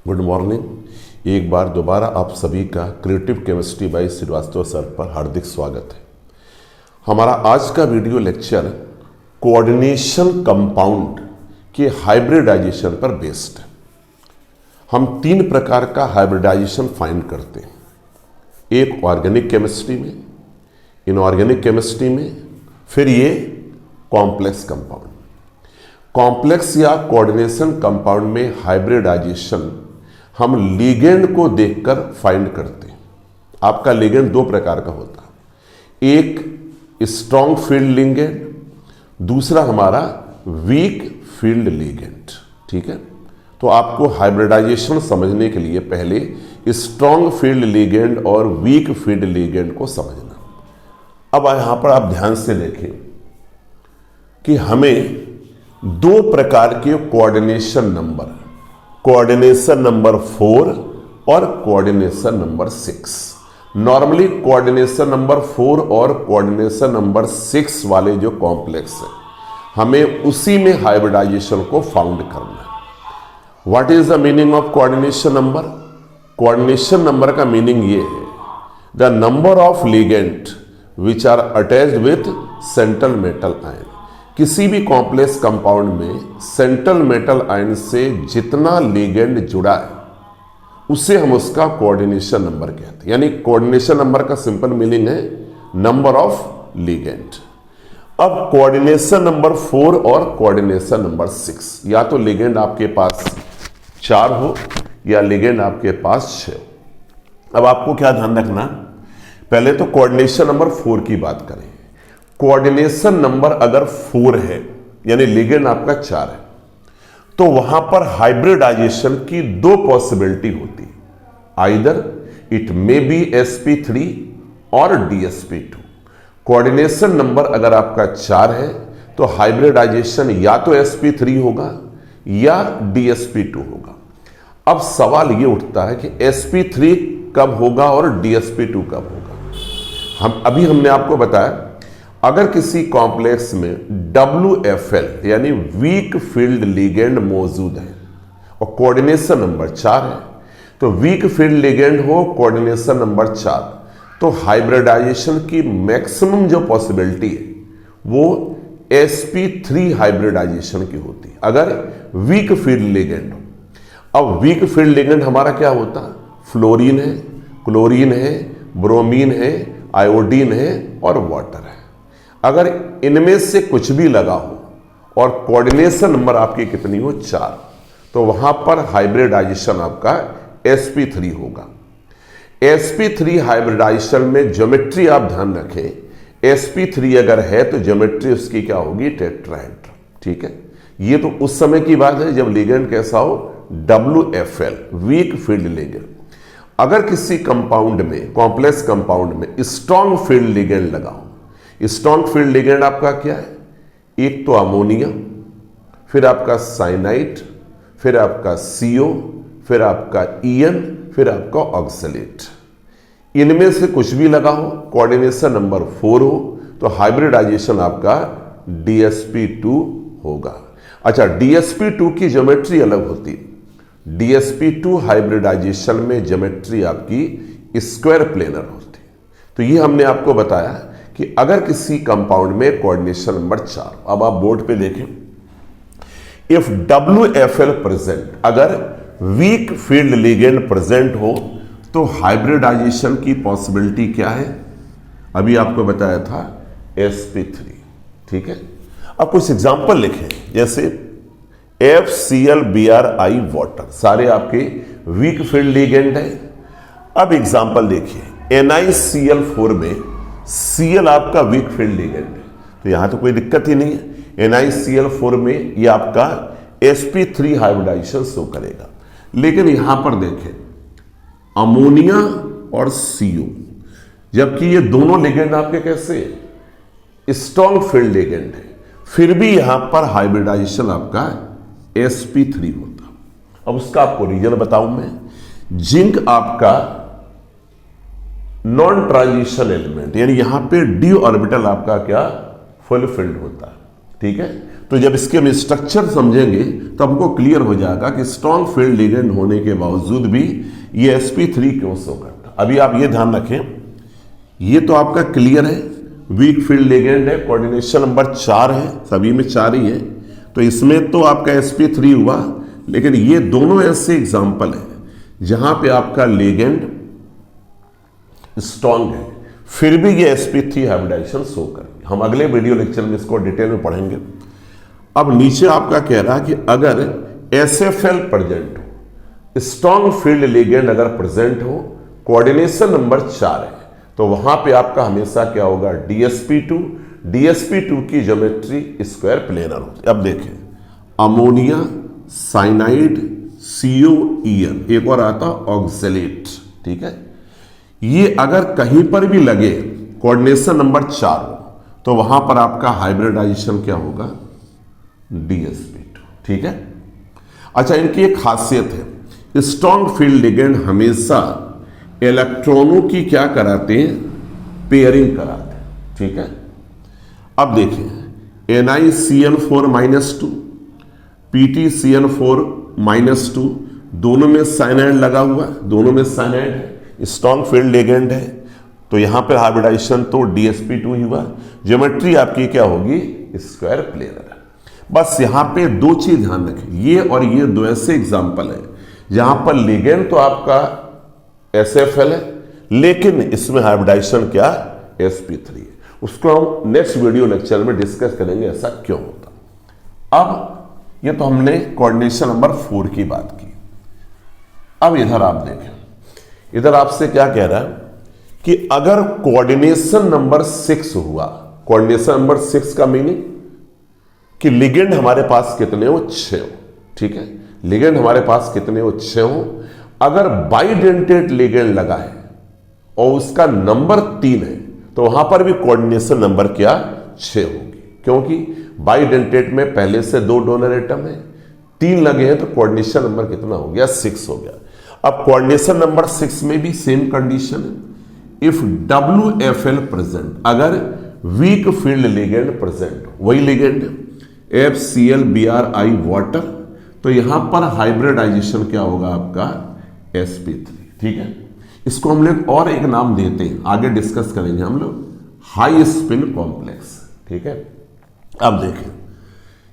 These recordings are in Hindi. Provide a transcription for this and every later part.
Good morning. एक बार दोबारा आप सभी का creative chemistry by Srivastava sir पर हार्दिक स्वागत है। हमारा आज का वीडियो लेक्चर कोऑर्डिनेशन कंपाउंड के हाइब्रिडाइजेशन पर बेस्ड है। हम 3 प्रकार का हाइब्रिडाइजेशन फाइंड करते हैं, एक ऑर्गेनिक केमिस्ट्री में, इनऑर्गेनिक केमिस्ट्री में, फिर ये कॉम्प्लेक्स कंपाउंड। कॉम्प्लेक्स या कोऑर्डिनेशन कंपाउंड में हाइब्रिडाइजेशन हम लिगेंड को देखकर फाइंड करते हैं। आपका लिगेंड 2 प्रकार का होता है, एक स्ट्रॉन्ग फील्ड लिगेंड, दूसरा हमारा वीक फील्ड लिगेंड। ठीक है, तो आपको हाइब्रिडाइजेशन समझने के लिए पहले स्ट्रॉन्ग फील्ड लिगेंड और वीक फील्ड लिगेंड को समझना। अब यहां पर आप ध्यान से देखें कि हमें 2 प्रकार के कोऑर्डिनेशन नंबर 4 और coordination number 6। Normally coordination number 4 और कोऑर्डिनेशन नंबर 6 वाले जो कॉम्प्लेक्स है, हमें उसी में हाइब्रिडाइजेशन को फाउंड करना है। What is the meaning of coordination number? Coordination number का मीनिंग ये है, the number of ligand which are attached with central metal ion. किसी भी कॉम्प्लेक्स कंपाउंड में सेंट्रल मेटल आयन से जितना लिगेंड जुड़ा है उसे हम उसका कोऑर्डिनेशन नंबर कहते हैं। यानी कोऑर्डिनेशन नंबर का सिंपल मीनिंग है नंबर ऑफ लिगेंड। अब कोऑर्डिनेशन नंबर 4 और कोऑर्डिनेशन नंबर 6, या तो लिगेंड आपके पास 4 हो या लिगेंड आपके पास 6। अब आपको क्या ध्यान रखना, पहले तो कोऑर्डिनेशन नंबर 4 की बात करें। कोऑर्डिनेशन नंबर अगर 4 है यानी लिगेंड आपका 4 है, तो वहां पर हाइब्रिडाइजेशन की 2 पॉसिबिलिटी होती है, either it may be sp3 और dsp2। कोऑर्डिनेशन नंबर अगर आपका 4 है तो हाइब्रिडाइजेशन या तो sp3 होगा या dsp2 होगा। अब सवाल ये उठता है कि sp3 कब होगा और dsp2 कब होगा। हमने आपको बताया, अगर किसी कॉम्प्लेक्स में WFL यानी वीक फील्ड लिगेंड मौजूद है और कोऑर्डिनेशन नंबर 4 है, तो वीक फील्ड लिगेंड हो कोऑर्डिनेशन नंबर 4, तो हाइब्रिडाइजेशन की मैक्सिमम जो पॉसिबिलिटी है वो sp3 हाइब्रिडाइजेशन की होती है अगर वीक फील्ड लिगेंड हो। अब वीक फील्ड लिगेंड हमारा क्या होता है? फ्लोरीन है, क्लोरीन है, ब्रोमीन है, आयोडीन है और वाटर है। अगर इनमें से कुछ भी लगा हो और कोऑर्डिनेशन नंबर आपकी कितनी हो 4, तो वहां पर हाइब्रिडाइजेशन आपका sp3 होगा। sp3 हाइब्रिडाइजेशन में ज्योमेट्री आप ध्यान रखें, sp3 अगर है तो ज्योमेट्री उसकी क्या होगी? टेट्राहेड्रल। ठीक है, ये तो उस समय की बात है जब लिगेंड कैसा हो? WFL weak field ligand. अगर किसी कंपाउंड में, कॉम्प्लेक्स कंपाउंड में स्ट्रॉन्ग फील्ड लिगेंड लगा हो, स्ट्रॉन्ग फील्ड लिगेंड आपका क्या है? एक तो अमोनिया, फिर आपका साइनाइड, फिर आपका CO, फिर आपका EN, फिर आपका ऑक्सलेट। इनमें से कुछ भी लगा हो, कोऑर्डिनेशन नंबर 4 हो, तो हाइब्रिडाइजेशन आपका dsp2 होगा। अच्छा, dsp2 की ज्योमेट्री अलग होती है। dsp2 हाइब्रिडाइजेशन में ज्योमेट्री आपकी स्क्वायर प्लेनर होती है। तो ये हमने आपको बताया कि अगर किसी कंपाउंड में कोऑर्डिनेशन नंबर 4, अब आप बोर्ड पे देखें, इफ WFL प्रेजेंट, अगर वीक फील्ड लिगेंड प्रेजेंट हो तो हाइब्रिडाइजेशन की पॉसिबिलिटी क्या है? अभी आपको बताया था sp3। ठीक है, अब कुछ एग्जांपल लिखें, जैसे FClBrI वाटर, सारे आपके वीक फील्ड लिगेंड है। अब एग्जांपल देखिए, NiCl4 में Cl आपका वीक फील्ड लिगेंड है, तो यहां तो कोई दिक्कत ही नहीं है। NiCl4 में ये आपका sp3 हाइब्रिडाइजेशन शो करेगा। लेकिन यहां पर देखें, अमोनिया और CO, जबकि ये दोनों लिगेंड आपके कैसे स्ट्रॉन्ग फील्ड लिगेंड है, फिर भी यहां पर हाइब्रिडाइजेशन आपका sp3 होता। अब उसका आपको रीजन बताऊं मैं। जिंक आपका नॉन ट्रांजिशन एलिमेंट, यानी यहां पे d ऑर्बिटल आपका क्या? फुल फिल्ड होता है। ठीक है, तो जब इसके हम स्ट्रक्चर समझेंगे तो हमको क्लियर हो जाएगा कि स्ट्रॉन्ग फील्ड लिगेंड होने के बावजूद भी ये sp3 क्यों शो करता। अभी आप ये ध्यान रखें, ये तो आपका क्लियर है, वीक फील्ड लिगेंड है, कोऑर्डिनेशन नंबर 4 है, सभी में 4 ही है, तो इसमें तो आपका sp3 हुआ। लेकिन ये दोनों ऐसे एग्जाम्पल हैं जहां पे आपका लिगेंड स्ट्रॉन्ग है, फिर भी ये sp3 हाइब्रिडाइजेशन शो करेंगे। हम अगले वीडियो लेक्चर में इसको डिटेल में पढ़ेंगे। अब नीचे आपका कह रहा है कि अगर SFL प्रेजेंट हो, स्ट्रॉन्ग फील्ड लिगेंड अगर प्रेजेंट हो, कोऑर्डिनेशन नंबर 4 है, तो वहां पे आपका हमेशा क्या होगा, DSP2 की ज्योमेट्री स्क्वायर प्लेनर होती है। अब देखें, अमोनिया, साइनाइड, COEN, एक और आता ऑक्सलेट, ठीक है। ये अगर कहीं पर भी लगे कोऑर्डिनेशन नंबर 4 हो, तो वहां पर आपका हाइब्रिडाइजेशन क्या होगा, DSP2, ठीक है। अच्छा, इनकी एक खासियत है, स्ट्रॉन्ग फील्ड लिगेंड हमेशा इलेक्ट्रॉनों की क्या कराते हैं, पेयरिंग कराते हैं, ठीक है। अब देखिए, NiCN4-2, PtCN4-2, दोनों में साइनाइड लगा हुआ, दोनों में साइनाइड है, स्ट्रॉन्ग फील्ड लिगेंड है, तो यहां पर हाइब्रिडाइजेशन तो DSP2 ही हुआ। ज्योमेट्री आपकी क्या होगी, स्क्वायर प्लेनर। बस यहां पे दो चीज ध्यान रखें, ये और ये दो ऐसे एग्जाम्पल है जहां पर लिगेंड तो आपका SFL है, लेकिन इसमें हाइब्रिडाइजेशन क्या, sp3 है। उसको हम नेक्स्ट वीडियो लेक्चर में डिस्कस करेंगे ऐसा क्यों होता। अब ये तो हमने कोऑर्डिनेशन नंबर 4 की बात की। अब इधर आप देखें, इधर आपसे क्या कह रहा है कि अगर कोऑर्डिनेशन नंबर 6 हुआ, कोऑर्डिनेशन नंबर 6 का मीनिंग कि लिगेंड हमारे पास कितने हो, 6 हो, ठीक है। लिगेंड हमारे पास कितने हो, 6 हो। अगर बाइडेंटेट लिगेंड लगा है और उसका नंबर 3 है, तो वहां पर भी कोऑर्डिनेशन नंबर क्या, 6 होगी, क्योंकि बाइडेंटेट में पहले से 2 डोनर एटम है, 3 लगे हैं, तो कोऑर्डिनेशन नंबर कितना हो गया, 6 हो गया। अब कोऑर्डिनेशन नंबर 6 में भी सेम कंडीशन है, इफ WFL प्रेजेंट, अगर वीक फील्ड लिगेंड प्रेजेंट, वही लिगेंड FCl-Bri वाटर, तो यहां पर हाइब्रिडाइजेशन क्या होगा आपका, sp3, ठीक है। इसको हम लोग और एक नाम देते हैं, आगे डिस्कस करेंगे हम लोग, हाई स्पिन कॉम्प्लेक्स, ठीक है। अब देखें,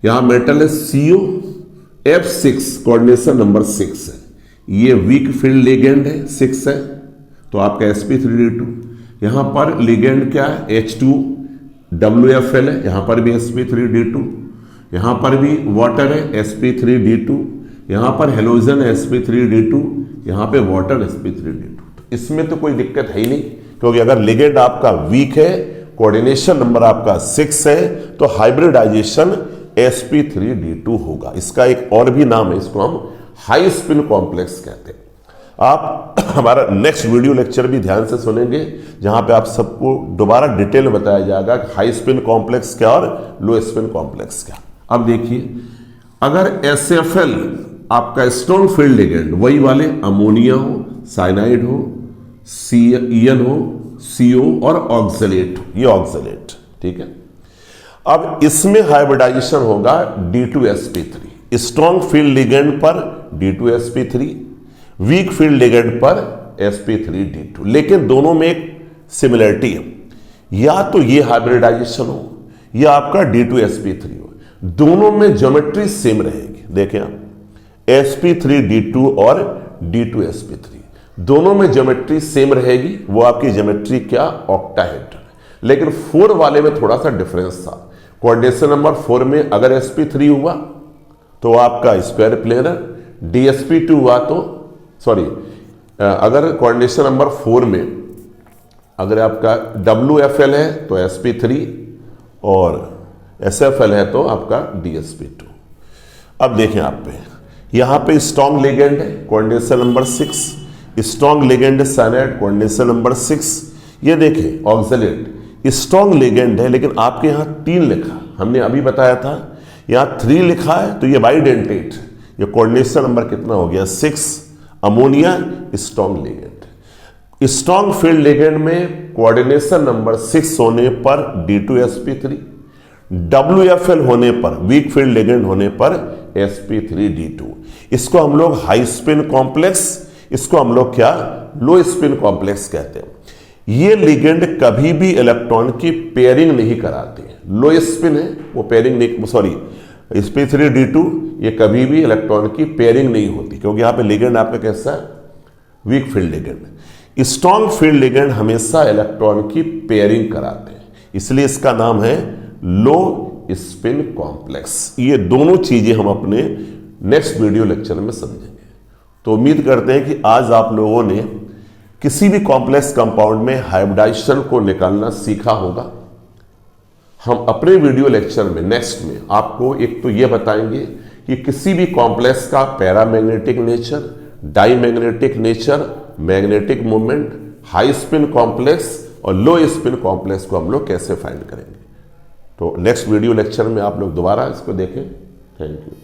यहां मेटल है CO, F6, कोऑर्डिनेशन नंबर 6 है, ये वीक फील्ड लिगेंड है, 6 है, तो आपका sp3d2। यहां पर लिगेंड क्या है, H2WFL है, यहां पर भी sp3d2, यहां पर भी वाटर है, sp3d2, यहां पर हेलोजन है, sp3d2, यहां पे वाटर, sp3d2। इसमें तो कोई दिक्कत है ही नहीं, क्योंकि अगर लिगेंड आपका वीक है, कोऑर्डिनेशन नंबर आपका 6 है, तो हाइब्रिडाइजेशन sp3d2 होगा। इसका एक और भी नाम है, इसको हम हाई स्पिन कॉम्प्लेक्स कहते हैं। आप हमारा नेक्स्ट वीडियो लेक्चर भी ध्यान से सुनेंगे, जहां पे आप सबको दोबारा डिटेल में बताया जाएगा कि हाई स्पिन कॉम्प्लेक्स क्या और लो स्पिन कॉम्प्लेक्स क्या। अब देखिए, अगर SFL आपका स्ट्रॉन्ग फील्ड लिगेंड, वही वाले अमोनिया हो, साइनाइड हो, CN हो, CO और ऑक्सलेट, ये ऑक्सलेट, ठीक है। अब इसमें हाइब्रिडाइजेशन होगा D2sp3, स्ट्रॉन्ग फील्ड लिगेंड पर D2sp3, वीक फील्ड लिगेंड पर sp3d2, लेकिन दोनों में एक सिमिलरिटी है, या तो ये हाइब्रिडाइजेशन हो या आपका D2sp3 हो, दोनों में ज्योमेट्री सेम रहेगी। देखें आप, sp3d2 और D2sp3 दोनों में ज्योमेट्री सेम रहेगी, वो आपकी ज्योमेट्री क्या, ऑक्टाहेड्रल। लेकिन 4 वाले में थोड़ा सा डिफरेंस था। कोऑर्डिनेशन नंबर 4 में अगर sp3 हुआ तो आपका स्क्वायर प्लेनर, DSP2 हुआ तो अगर कोऑर्डिनेशन नंबर 4 में अगर आपका WFL है तो sp3 और SFL है तो आपका DSP2। अब देखें आप पे, यहां पे स्ट्रॉन्ग लिगेंड है, coordination number 6, strong ligand cyanide, coordination number 6। ये देखें ऑक्सलेट स्ट्रॉन्ग लिगेंड है, लेकिन आपके यहां 3 लिखा, हमने अभी बताया था यहां 3 लिखा है, तो ये बाइडेंटेट, ये कोऑर्डिनेशन नंबर कितना हो गया, 6। Ammonia strong ligand, strong field ligand में कोऑर्डिनेशन नंबर 6 होने पर D2sp3, WFL होने पर, वीक फील्ड लिगेंड होने पर sp3d2। इसको हम लोग हाई स्पिन कॉम्प्लेक्स, इसको हम लोग क्या लो स्पिन कॉम्प्लेक्स कहते हैं। ये लिगेंड कभी भी इलेक्ट्रॉन की पेयरिंग नहीं कराते। लो स्पिन है वो पेयरिंग नहीं, सॉरी sp3d2 ये कभी भी इलेक्ट्रॉन की पेयरिंग नहीं होती, क्योंकि यहां पे लिगेंड आपका कैसा है, weak field ligand. Strong field ligand हमेशा इलेक्ट्रॉन की पेयरिंग कराते हैं, इसलिए इसका नाम है लो स्पिन कॉम्प्लेक्स। ये दोनों चीजें हम अपने नेक्स्ट वीडियो लेक्चर में समझेंगे। तो उम्मीद करते हैं कि आज आप लोगों ने किसी भी कॉम्प्लेक्स कंपाउंड में हाइब्रिडाइजेशन को निकालना सीखा होगा। हम अपने वीडियो लेक्चर में नेक्स्ट में आपको एक तो ये बताएंगे कि किसी भी कॉम्प्लेक्स का paramagnetic nature, diamagnetic nature, magnetic moment, high spin complex और लो स्पिन कॉम्प्लेक्स को हम लोग कैसे फाइंड करेंगे। तो नेक्स्ट वीडियो लेक्चर में आप लोग दोबारा इसको देखें। Thank you.